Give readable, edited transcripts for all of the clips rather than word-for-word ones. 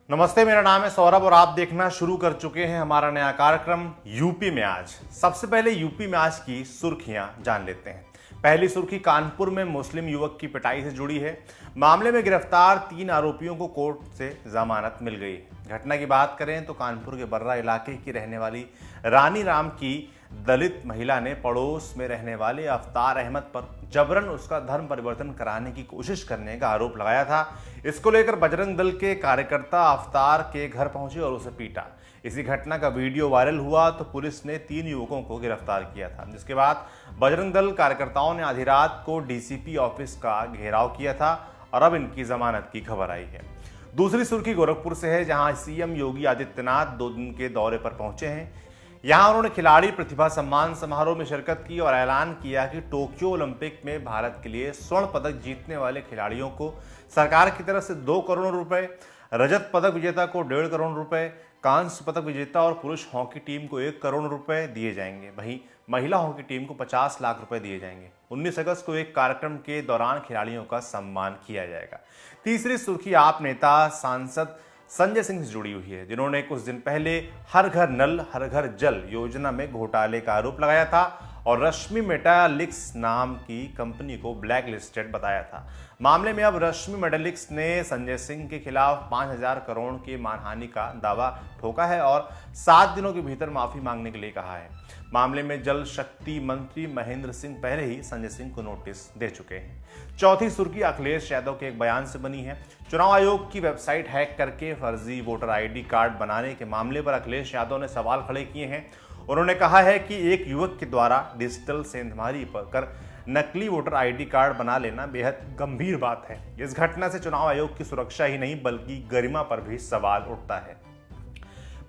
नमस्ते, मेरा नाम है सौरभ और आप देखना शुरू कर चुके हैं हमारा नया कार्यक्रम यूपी में आज। सबसे पहले यूपी में आज की सुर्खियां जान लेते हैं। पहली सुर्खी कानपुर में मुस्लिम युवक की पिटाई से जुड़ी है। मामले में गिरफ्तार 3 आरोपियों को कोर्ट से जमानत मिल गई। घटना की बात करें तो कानपुर के बर्रा इलाके की रहने वाली रानी राम की दलित महिला ने पड़ोस में रहने वाले अवतार अहमद पर जबरन उसका धर्म परिवर्तन कराने की कोशिश करने का आरोप लगाया था। इसको लेकर बजरंग दल के कार्यकर्ता अवतार के घर पहुंचे और उसे पीटा। इसी घटना का वीडियो वायरल हुआ तो पुलिस ने 3 युवकों को गिरफ्तार किया था, जिसके बाद बजरंग दल कार्यकर्ताओं ने आधी रात को डीसीपी ऑफिस का घेराव किया था और अब इनकी जमानत की खबर आई है। दूसरी सुर्खी गोरखपुर से है, जहां सीएम योगी आदित्यनाथ 2 दिन के दौरे पर पहुंचे हैं। यहां उन्होंने खिलाड़ी प्रतिभा सम्मान समारोह में शिरकत की और ऐलान किया कि टोक्यो ओलंपिक में भारत के लिए स्वर्ण पदक जीतने वाले खिलाड़ियों को सरकार की तरफ से 2 करोड़ रुपए, रजत पदक विजेता को 1.5 करोड़ रुपए, कांस्य पदक विजेता और पुरुष हॉकी टीम को 1 करोड़ रुपए दिए जाएंगे। वहीं महिला हॉकी टीम को 50 लाख रुपए दिए जाएंगे। 19 अगस्त को एक कार्यक्रम के दौरान खिलाड़ियों का सम्मान किया जाएगा। तीसरी सुर्खी आप नेता सांसद संजय सिंह से जुड़ी हुई है, जिन्होंने कुछ दिन पहले हर घर नल हर घर जल योजना में घोटाले का आरोप लगाया था और रश्मि मेटालिक्स नाम की कंपनी को ब्लैक लिस्टेड बताया था। मामले में अब रश्मि मेटालिक्स ने संजय सिंह के खिलाफ 5,000 करोड़ की मानहानि का दावा ठोका है और 7 दिनों के भीतर माफी मांगने के लिए कहा है। मामले में जल शक्ति मंत्री महेंद्र सिंह पहले ही संजय सिंह को नोटिस दे चुके हैं। चौथी सुर्खी अखिलेश यादव के एक बयान से बनी है। चुनाव आयोग की वेबसाइट हैक करके फर्जी वोटर आईडी कार्ड बनाने के मामले पर अखिलेश यादव ने सवाल खड़े किए हैं। उन्होंने कहा है कि एक युवक के द्वारा डिजिटल सेंधमारी पर कर नकली वोटर आईडी कार्ड बना लेना बेहद गंभीर बात है। इस घटना से चुनाव आयोग की सुरक्षा ही नहीं बल्कि गरिमा पर भी सवाल उठता है।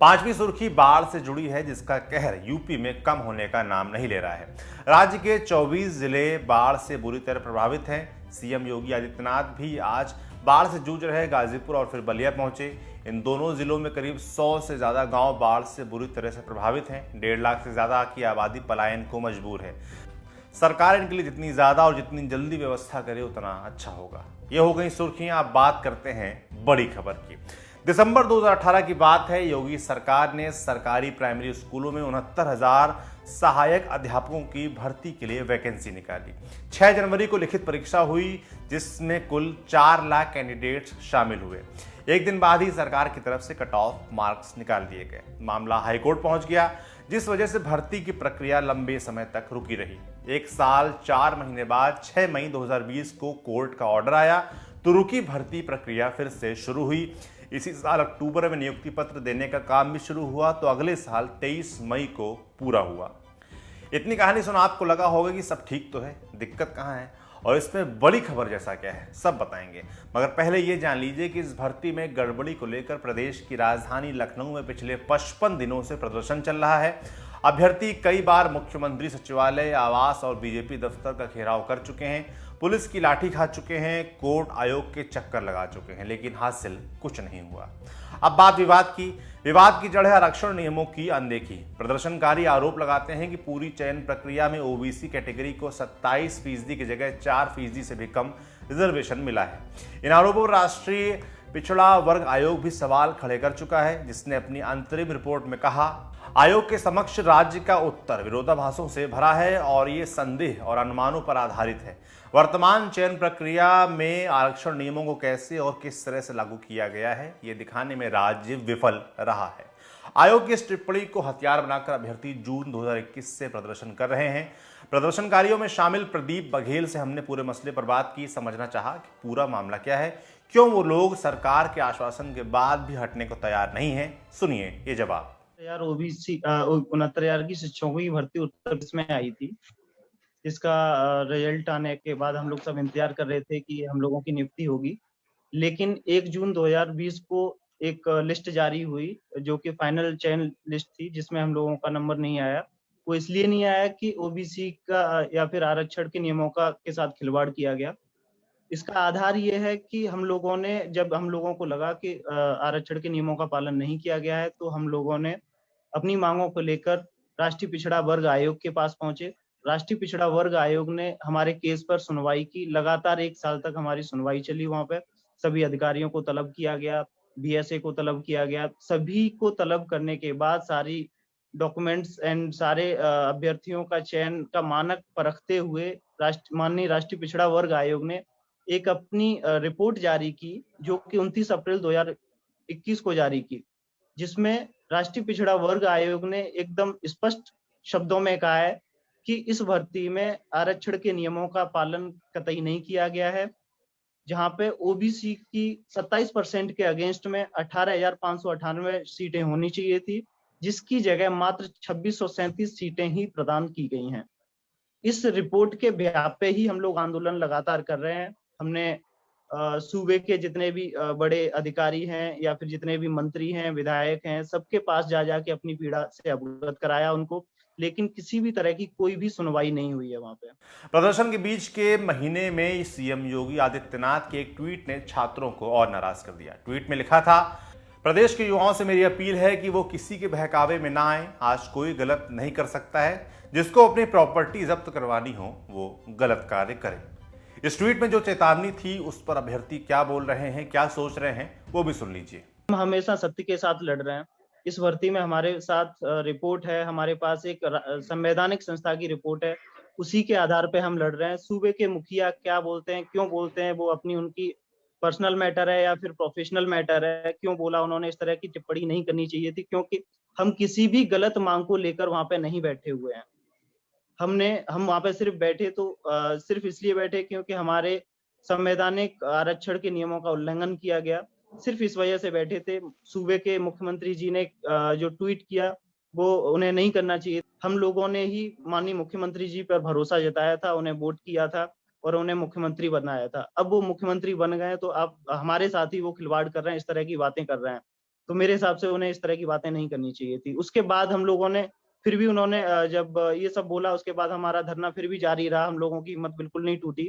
पांचवी सुर्खी बाढ़ से जुड़ी है, जिसका कहर यूपी में कम होने का नाम नहीं ले रहा है। राज्य के 24 जिले बाढ़ से बुरी तरह प्रभावित हैं। सीएम योगी आदित्यनाथ भी आज बाढ़ से जूझ रहे गाजीपुर और फिर बलिया पहुंचे। इन दोनों जिलों में करीब 100 से ज्यादा गांव बाढ़ से बुरी तरह से प्रभावित हैं। 1.5 लाख से ज्यादा की आबादी पलायन को मजबूर है। सरकार इनके लिए जितनी ज्यादा और जितनी जल्दी व्यवस्था करे उतना अच्छा होगा। ये हो गई सुर्खियां। अब बात करते हैं बड़ी खबर की। दिसंबर 2018 की बात है। योगी सरकार ने सरकारी प्राइमरी स्कूलों में 69,000 सहायक अध्यापकों की भर्ती के लिए वैकेंसी निकाली। 6 जनवरी को लिखित परीक्षा हुई, जिसमें कुल 4 लाख कैंडिडेट्स शामिल हुए। एक दिन बाद ही सरकार की तरफ से कट ऑफ मार्क्स निकाल दिए गए। मामला हाईकोर्ट पहुंच गया, जिस वजह से भर्ती की प्रक्रिया लंबे समय तक रुकी रही। 1 साल 4 महीने बाद 6 मई 2020 को कोर्ट का ऑर्डर आया तो रुकी भर्ती प्रक्रिया फिर से शुरू हुई। इसी साल अक्टूबर में नियुक्ति पत्र देने का काम भी शुरू हुआ तो अगले साल 23 मई को पूरा हुआ। इतनी कहानी सुन आपको लगा होगा कि सब ठीक तो है, दिक्कत कहाँ है और इसमें बड़ी खबर जैसा क्या है, सब बताएंगे। मगर पहले ये जान लीजिए कि इस भर्ती में गड़बड़ी को लेकर प्रदेश की राजधानी लखनऊ में पिछले 55 दिनों से प्रदर्शन चल रहा है। अभ्यर्थी कई बार मुख्यमंत्री सचिवालय, आवास और बीजेपी दफ्तर का घेराव कर चुके हैं, पुलिस की लाठी खा चुके हैं, कोर्ट आयोग के चक्कर लगा चुके हैं, लेकिन हासिल कुछ नहीं हुआ। अब बात विवाद की जड़ है आरक्षण नियमों की अनदेखी। प्रदर्शनकारी आरोप लगाते हैं कि पूरी चयन प्रक्रिया में ओबीसी कैटेगरी को 27% की जगह 4% से भी कम रिजर्वेशन मिला है। इन आरोपों पर राष्ट्रीय पिछड़ा वर्ग आयोग भी सवाल खड़े कर चुका है, जिसने अपनी अंतरिम रिपोर्ट में कहा, आयोग के समक्ष राज्य का उत्तर विरोधाभासों से भरा है और ये संदेह और अनुमानों पर आधारित है। वर्तमान चयन प्रक्रिया में आरक्षण नियमों को कैसे और किस तरह से लागू किया गया है, ये दिखाने में राज्य विफल रहा है। आयोग की इस टिप्पणी को हथियार बनाकर अभ्यर्थी जून 2021 से प्रदर्शन कर रहे हैं। प्रदर्शनकारियों में शामिल प्रदीप बघेल से हमने पूरे मसले पर बात की, समझना चाहा कि पूरा मामला क्या है, क्यों वो लोग सरकार के आश्वासन के बाद भी हटने को तैयार नहीं है। सुनिए ये जवाब। यार ओबीसी 69,000 की शिक्षकों की भर्ती उत्तर प्रदेश में आई थी, जिसका रिजल्ट आने के बाद हम लोग सब इंतजार कर रहे थे कि हम लोगों की नियुक्ति होगी। लेकिन 1 जून 2020 को एक लिस्ट जारी हुई जो कि फाइनल चयन लिस्ट थी, जिसमें हम लोगों का नंबर नहीं आया। वो इसलिए नहीं आया कि ओबीसी का या फिर आरक्षण के नियमों का के साथ खिलवाड़ किया गया। इसका आधार ये है कि हम लोगों को लगा कि आरक्षण के नियमों का पालन नहीं किया गया है, तो हम लोगों ने अपनी मांगों को लेकर राष्ट्रीय पिछड़ा वर्ग आयोग के पास पहुंचे। राष्ट्रीय पिछड़ा वर्ग आयोग ने हमारे केस पर सुनवाई की। लगातार 1 साल तक हमारी सुनवाई चली। वहां पे सभी अधिकारियों को तलब किया गया, बीएसए को तलब किया गया। सभी को तलब करने के बाद सारी डॉक्यूमेंट्स एंड सारे अभ्यर्थियों का चयन का मानक परखते हुए माननीय राष्ट्रीय पिछड़ा वर्ग आयोग ने एक अपनी रिपोर्ट जारी की, जो कि 29 अप्रैल 2021 को जारी की, जिसमें राष्ट्रीय पिछड़ा वर्ग आयोग ने एकदम स्पष्ट शब्दों में कहा है कि इस भर्ती में आरक्षण के नियमों का पालन कतई नहीं किया गया है, जहां पे ओबीसी की 27% के अगेंस्ट में 18,598 सीटें होनी चाहिए थी, जिसकी जगह मात्र 2637 सीटें ही प्रदान की गई हैं। इस रिपोर्ट के ब्याह पे ही हम लोग आंदोलन लगातार कर रहे हैं। हमने सूबे के जितने भी बड़े अधिकारी हैं या फिर जितने भी मंत्री हैं, विधायक हैं, सबके पास जा जाके अपनी पीड़ा से अवगत कराया उनको, लेकिन किसी भी तरह की कोई भी सुनवाई नहीं हुई है वहां पे। प्रदर्शन के बीच के महीने में सीएम योगी आदित्यनाथ के एक ट्वीट ने छात्रों को और नाराज कर दिया। ट्वीट में लिखा था, प्रदेश के युवाओं से मेरी अपील है कि वो किसी के बहकावे में ना आए। आज कोई गलत नहीं कर सकता है, जिसको अपनी प्रॉपर्टी जब्त करवानी हो वो गलत कार्य करे। इस ट्वीट में जो चेतावनी थी उस पर अभ्यर्थी क्या बोल रहे हैं, क्या सोच रहे हैं, वो भी सुन लीजिए। हम हमेशा सत्य के साथ लड़ रहे हैं। इस भर्ती में हमारे साथ रिपोर्ट है, हमारे पास एक संवैधानिक संस्था की रिपोर्ट है, उसी के आधार पे हम लड़ रहे हैं। सूबे के मुखिया क्या बोलते हैं, क्यों बोलते हैं, वो अपनी उनकी पर्सनल मैटर है या फिर प्रोफेशनल मैटर है। क्यों बोला उन्होंने, इस तरह की टिप्पणी नहीं करनी चाहिए थी, क्योंकि हम किसी भी गलत मांग को लेकर वहां पे नहीं बैठे हुए हैं। हम वहां पे सिर्फ बैठे तो सिर्फ इसलिए बैठे क्योंकि हमारे संवैधानिक आरक्षण के नियमों का उल्लंघन किया गया, सिर्फ इस वजह से बैठे थे। सूबे के मुख्यमंत्री जी ने जो ट्वीट किया वो उन्हें नहीं करना चाहिए। हम लोगों ने ही माननीय मुख्यमंत्री जी पर भरोसा जताया था, उन्हें वोट किया था और उन्हें मुख्यमंत्री बनाया था। अब वो मुख्यमंत्री बन गए तो अब हमारे साथ ही वो खिलवाड़ कर रहे हैं, इस तरह की बातें कर रहे हैं। तो मेरे हिसाब से उन्हें इस तरह की बातें नहीं करनी चाहिए थी। उसके बाद हम लोगों ने फिर भी उन्होंने जब ये सब बोला, उसके बाद हमारा धरना फिर भी जारी रहा। हम लोगों की हिम्मत बिल्कुल नहीं टूटी।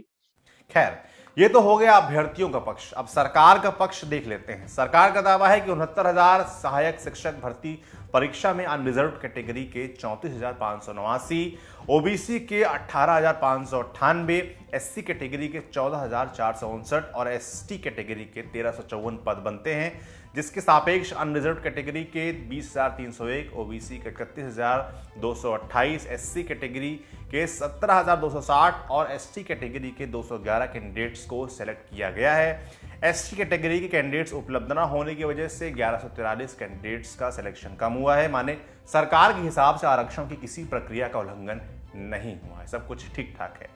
खैर, ये तो हो गया अभ्यर्थियों का पक्ष। अब सरकार का पक्ष देख लेते हैं। सरकार का दावा है कि 69,000 सहायक शिक्षक भर्ती परीक्षा में अनरिजर्व कैटेगरी के 34,589, ओबीसी के 18,598, एससी कैटेगरी के 14,459 और एसटी कैटेगरी के 1,354 पद बनते हैं, जिसके सापेक्ष अनरिजर्व कैटेगरी के 20,301, ओबीसी के 31,228, एससी कैटेगरी के 17,260 और एसटी कैटेगरी के 211 कैंडिडेट्स को सेलेक्ट किया गया है। एसटी कैटेगरी के कैंडिडेट्स उपलब्ध न होने की वजह से 1143 कैंडिडेट्स का सिलेक्शन कम हुआ है। माने सरकार के हिसाब से आरक्षण की किसी प्रक्रिया का उल्लंघन नहीं हुआ है, सब कुछ ठीक ठाक है।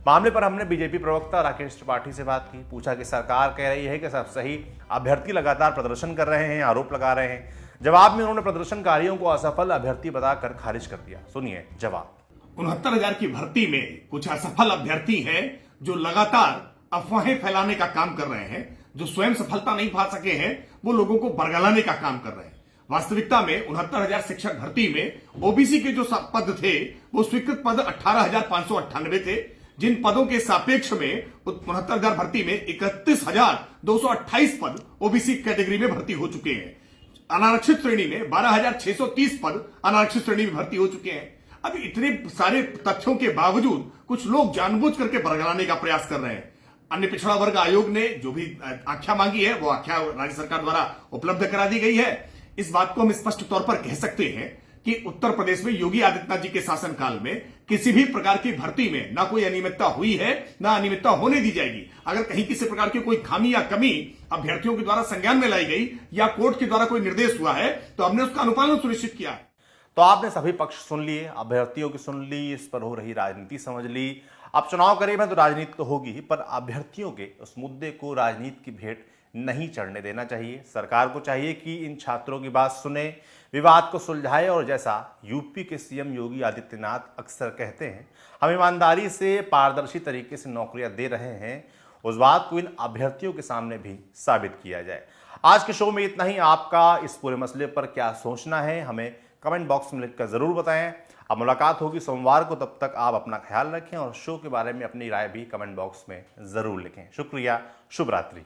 मामले पर हमने बीजेपी प्रवक्ता राकेश त्रिपाठी से बात की, पूछा कि सरकार कह रही है कि सब सही, अभ्यर्थी लगातार प्रदर्शन कर रहे हैं, आरोप लगा रहे हैं। जवाब में उन्होंने प्रदर्शनकारियों को असफल अभ्यर्थी बताकर खारिज कर दिया। सुनिए जवाब। 69,000 की भर्ती में कुछ असफल अभ्यर्थी हैं जो लगातार अफवाहें फैलाने का काम कर रहे हैं, जो स्वयं सफलता नहीं पा सके हैं, वो लोगों को बरगलाने का काम कर रहे हैं। वास्तविकता में 69,000 शिक्षक भर्ती में ओबीसी के जो पद थे वो स्वीकृत पद 18,598 थे, जिन पदों के सापेक्ष में 69,000 भर्ती में 31,228 पद ओबीसी कैटेगरी में भर्ती हो चुके हैं। अनारक्षित श्रेणी में 12,630 पद अनारक्षित श्रेणी में भर्ती हो चुके हैं। अब इतने सारे तथ्यों के बावजूद कुछ लोग जानबूझ करके बरगलाने का प्रयास कर रहे हैं। अन्य पिछड़ा वर्ग आयोग ने जो भी आख्या मांगी है वो आख्या राज्य सरकार द्वारा उपलब्ध करा दी गई है। इस बात को हम स्पष्ट तौर पर कह सकते हैं कि उत्तर प्रदेश में योगी आदित्यनाथ जी के शासनकाल में किसी भी प्रकार की भर्ती में ना कोई अनियमितता हुई है, ना अनियमितता होने दी जाएगी। अगर कहीं किसी प्रकार की कोई खामी या कमी अभ्यर्थियों के द्वारा संज्ञान में लाई गई या कोर्ट के द्वारा कोई निर्देश हुआ है तो हमने उसका अनुपालन सुनिश्चित किया है। तो आपने सभी पक्ष सुन लिए, अभ्यर्थियों की सुन ली, इस पर हो रही राजनीति समझ ली। अब चुनाव करीब है तो राजनीति तो होगी ही, पर अभ्यर्थियों के उस मुद्दे को राजनीति की भेंट नहीं चढ़ने देना चाहिए। सरकार को चाहिए कि इन छात्रों की बात सुने, विवाद को सुलझाए और जैसा यूपी के सीएम योगी आदित्यनाथ अक्सर कहते हैं, हम ईमानदारी से पारदर्शी तरीके से नौकरियां दे रहे हैं, उस बात को इन अभ्यर्थियों के सामने भी साबित किया जाए। आज के शो में इतना ही। आपका इस पूरे मसले पर क्या सोचना है हमें कमेंट बॉक्स में लिखकर जरूर बताएं। अब मुलाकात होगी सोमवार को, तब तक आप अपना ख्याल रखें और शो के बारे में अपनी राय भी कमेंट बॉक्स में जरूर लिखें। शुक्रिया, शुभ रात्रि।